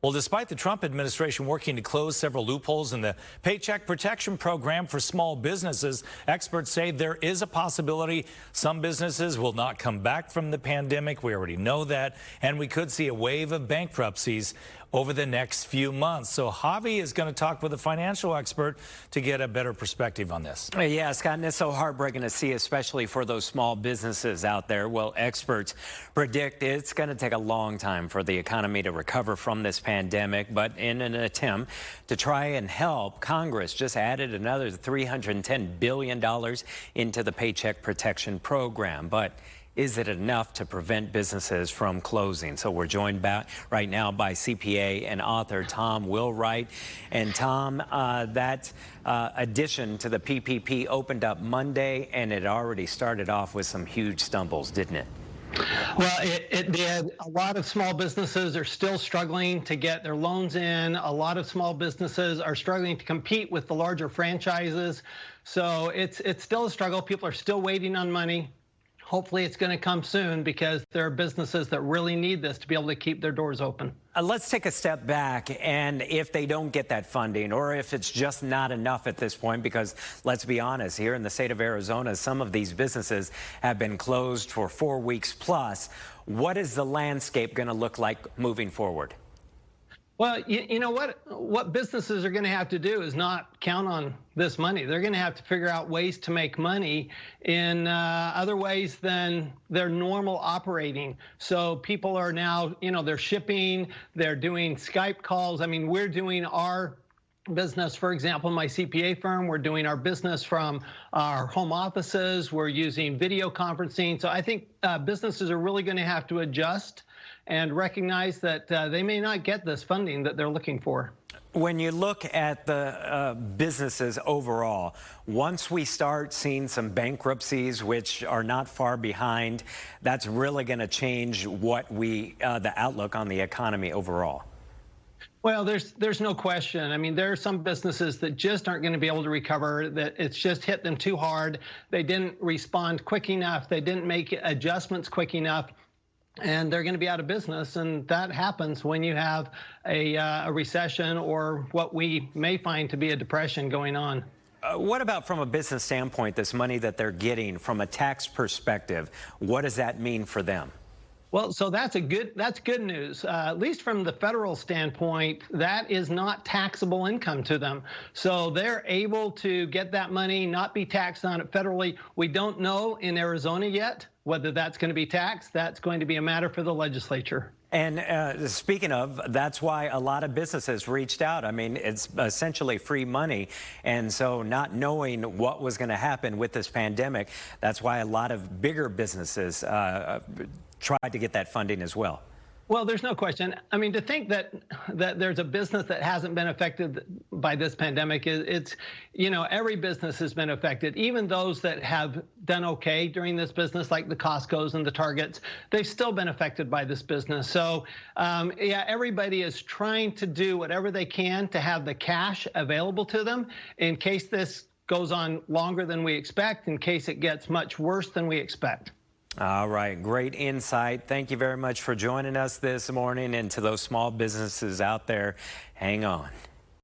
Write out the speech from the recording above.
Well, despite the Trump administration working to close several loopholes in the Paycheck protection program for small businesses, experts say there is a possibility some businesses will not come back from the pandemic. We already know that. And we could see a wave of bankruptcies over the next few months. So Javi is going to talk with a financial expert to get a better perspective on this. Yeah, Scott, and it's so heartbreaking to see, especially for those small businesses out there. Well, experts predict it's going to take a long time for the economy to recover from this pandemic. But in an attempt to try and help, Congress just added another $310 billion into the Paycheck Protection Program. But is it enough to prevent businesses from closing? So we're joined back right now by CPA and author Tom Wheelwright. And Tom, that addition to the PPP opened up Monday, and it already started off with some huge stumbles, didn't it? Well, it did. A lot of small businesses are still struggling to get their loans in. A lot of small businesses are struggling to compete with the larger franchises. So it's still a struggle. People are still waiting on money. Hopefully it's going to come soon because there are businesses that really need this to be able to keep their doors open. Let's take a step back, and if they don't get that funding, or if it's just not enough at this point, because let's be honest, here in the state of Arizona, some of these businesses have been closed for 4 weeks plus. What is the landscape going to look like moving forward? Well, you know what businesses are going to have to do is not count on this money. They're going to have to figure out ways to make money in other ways than their normal operating. So people are now, they're shipping, they're doing Skype calls. I mean, we're doing our business, for example, my CPA firm, we're doing our business from our home offices. We're using video conferencing. So I think businesses are really going to have to adjust and recognize that they may not get this funding that they're looking for. When you look at the businesses overall, once we start seeing some bankruptcies, which are not far behind, that's really going to change what the outlook on the economy overall. Well, there's no question. I mean, there are some businesses that just aren't going to be able to recover, that it's just hit them too hard. They didn't respond quick enough. They didn't make adjustments quick enough. And they're going to be out of business, and that happens when you have a recession or what we may find to be a depression going on. What about from a business standpoint, this money that they're getting from a tax perspective? What does that mean for them? Well, so that's good news. At least from the federal standpoint, that is not taxable income to them. So they're able to get that money, not be taxed on it federally. We don't know in Arizona yet whether that's going to be taxed. That's going to be a matter for the legislature. And speaking of, that's why a lot of businesses reached out. I mean, it's essentially free money. And so not knowing what was going to happen with this pandemic, that's why a lot of bigger businesses tried to get that funding as well. Well, there's no question. I mean, to think that there's a business that hasn't been affected by this pandemic, it's, every business has been affected. Even those that have done okay during this business, like the Costco's and the Targets, they've still been affected by this business. So, yeah, everybody is trying to do whatever they can to have the cash available to them in case this goes on longer than we expect, in case it gets much worse than we expect. All right, great insight. Thank you very much for joining us this morning. And to those small businesses out there, hang on.